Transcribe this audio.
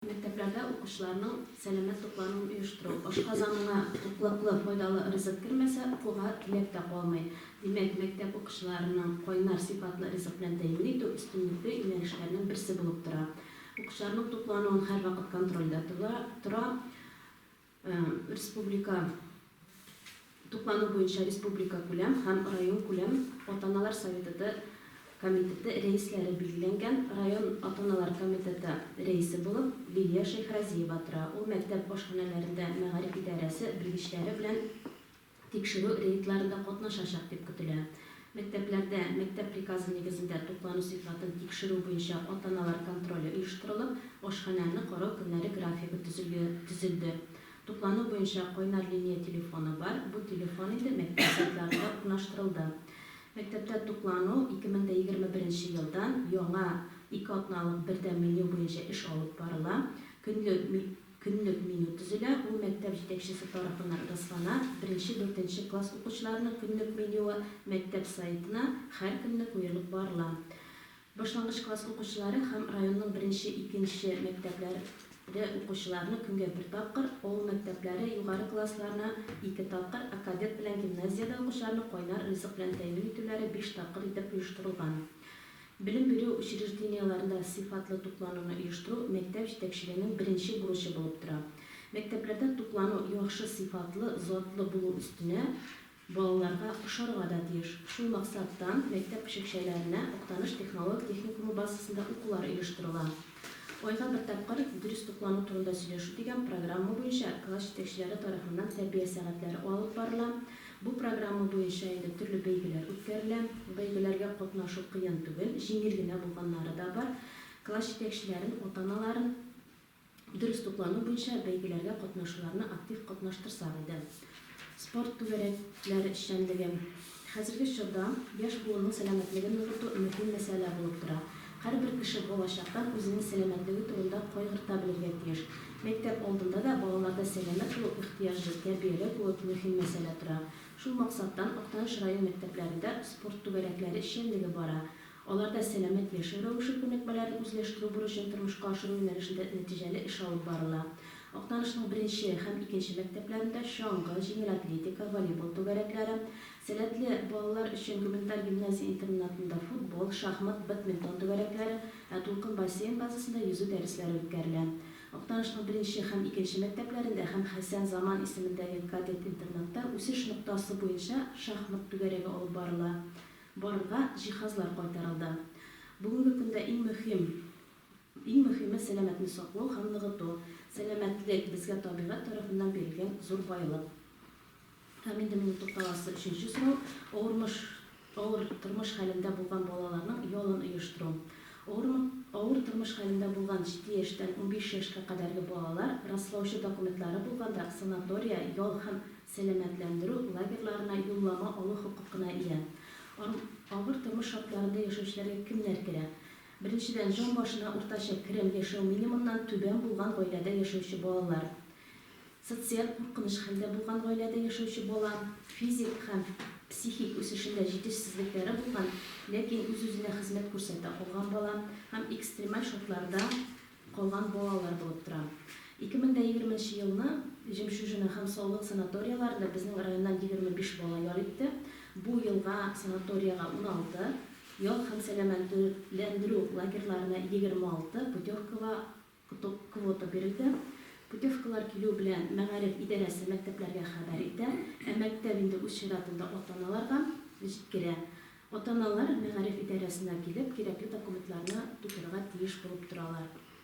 Мәктәпләрдә укучыларның сәламәт туклануын оештыру. Ашказанына туклыклы, файдалы ризык кермәсә, укуга теләк тә калмый. Димәк, мәктәп укучыларының кайнар сыйфатлы ризык белән тәэмин итү өстенлекле юнәлешләрнең берсе булып тора. Укучыларның туклануын һәрвакыт контрольдә тора. Республика туклану буенча республика күләм һәм район күләм ата-аналар советы комитеты рәисләре билгеләнгән. Район ата-аналар комитеты рәисе булып Лилия Шейхразиева тора. Ул мәктәп ашханәләрендә мәгариф идарәсе белгечләре белән тикшерү рейдларында катнашачак дип көтелә. Мәктәпләрдә мәктәп приказы нигезендә туклану сыйфатын тикшерү буенча ата-аналар контроле оештырылып, ашханәне карау көннәре графигы төзелде. Туклану буенча кайнар линия телефоны бар. Бу телефон инде мәктәп сайтларында урнаштырылды. Мәктәптә туклану 2021 елдан яңа 2 атналык бердәм меню буенча эш алып барыла. Көнлек меню төзелә. Ул мәктәп җитәкчесе тарафыннан раслана. 1-4 класс укучыларының көнлек менюы мәктәп сайтына һәр көнне куелып барыла. Башлангыч класс укучылары һәм районның 1-2 мәктәпләре укучыларны көнгә 1 тапкыр, авыл мәктәпләре югары классларына 2 тапкыр, кадет белән гимназиядә укучыларны кайнар ризык белән тәэмин итүләре 5 тапкыр итеп оештырылган. Билем бирү учреждениеларында сыйфатлы туклануны оештыру мәктәп җитәкчелегенең беренче бурычы булып тора. Мәктәпләрдә туклану яхшы сыйфатлы, затлы булу өстенә балаларга ошарга да тиеш. Шул максаттан мәктәп пешекчәләренә Актаныш технологик техникумы базасында укулар оештырыла. Айга 1 тапкыр дөрес туклану турында сөйләшү дигән программа буенча класс җитәкчеләре тарафыннан тәрбия сәгатьләре алып барыла. Бу программа буенча инде төрле бәйгеләр үткәрелә. Бәйгеләргә катнашу кыен түгел, җиңел генә булганнары да бар. Класс җитәкчеләрен, ата-аналарын дөрес туклану буенча бәйгеләргә катнашуларны актив катнаштырсак иде. Спорт түгәрәкләре эшчәнлеге. Хәзерге чорда яшь буынның сәламәтлеген ныгыту мөһим мәсьәлә булып тора. Һәрбер кеше балачактан үзенең сәламәтлеге турында кайгырта белергә тиеш. Мәктәп алдында да балаларда сәламәт булу ихтыяҗы тәрбияле булып мөһим мәсьәлә тора. Шул максаттан Актаныш район мәктәпләрендә спорт түгәрәкләре эшчәнлеге бара. Аларда сәламәт яшәү рәвеше күнекмәләрен үзләштерү бурычын тормышка ашыру юнәлешендә нәтиҗәле эш алып барыла. Актанышның 1 һәм 2 мәктәпләрендә чаңгы, җиңел атлетика, волейбол түгәрәкләре, сәләтле балалар өчен гуманитар гимназия интернатында футбол, шахмат, бадминтон түгәрәкләре, Тулкын бассейн базасында йөзү дәресләре үткәрелә. Актанышның 1 һәм 2 мәктәпләрендә һәм Хәсән Заман исемендәге кадет интернатта үсеш ноктасы буенча шахмат түгәрәге алып барыла. Барырга җиһазлар кайтарылды. Бүгенге көндә иң мөһиме сәламәтне саклау һәм ныгыту. Сәламәтлек безгә табигать тарафыннан бирелгән зур байлык. Һәм инде минем тукталасы 3нче сорау. Авыр тормыш хәлендә булган балаларның ялын оештыру. Авыр тормыш хәлендә булган 7 яшьтән 15 яшькә кадәрге балалар раслаучы документлары булганда санатория, ял һәм сәламәтләндерү лагерьларына юллама алу хокукына ия. Авыр тормыш шартларында яшәүчеләргә кемнәр керә? Беренчедән, җан башына уртача керем яшәү минимумнан түбән булган гаиләдә яшәүче балалар. Социаль куркыныч хәлдә булган гаиләдә яшәүче бала, физик һәм психик үсешендә җитешсезлекләре булган, ләкин үз-үзенә хезмәт күрсәтә алган бала һәм экстремаль шартларда калган балалар булып тора. 2020 елны Җемшүжина һәм Саулык санаторияларында безнең районнан 25 бала ял итте. Бу елга санаториягә 16, ял һәм сәламәтләндерү лагерьларына 26 путевкага квота бирелде. Путевкалар килү белән мәгариф идарәсе мәктәпләргә хәбәр итә, мәктәп инде үз чиратында ата-аналарга җиткерә. Ата-аналар мәгариф идарәсенә килеп, кирәкле документларны тутырырга тиеш булып торалар.